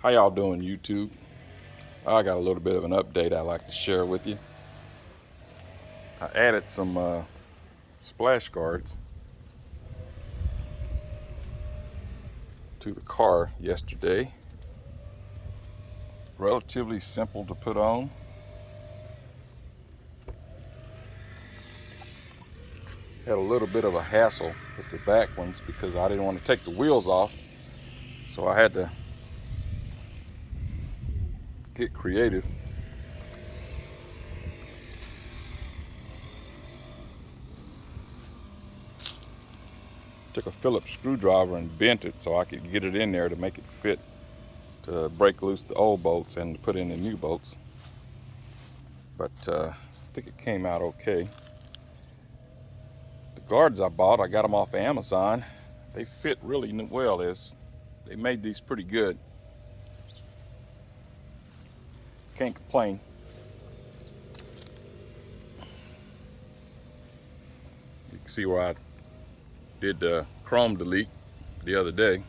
How y'all doing, YouTube? I got a little bit of an update I'd like to share with you. I added some splash guards to the car yesterday. Relatively simple to put on. Had a little bit of a hassle with the back ones because I didn't want to take the wheels off, so I had to get creative. Took a Phillips screwdriver and bent it so I could get it in there to make it fit, to break loose the old bolts and to put in the new bolts. But I think it came out okay. The guards I bought, I got them off of Amazon. They fit really well. They made these pretty good. Can't complain. You can see where I did the chrome delete the other day.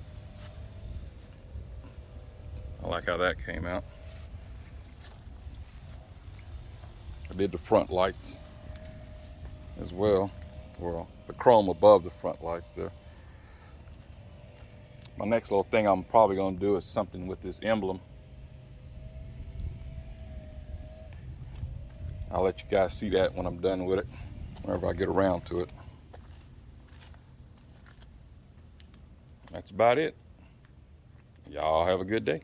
I like how that came out. I did the front lights as well. Well, the chrome above the front lights there. My next little thing I'm probably going to do is something with this emblem. I'll let you guys see that when I'm done with it, whenever I get around to it. That's about it. Y'all have a good day.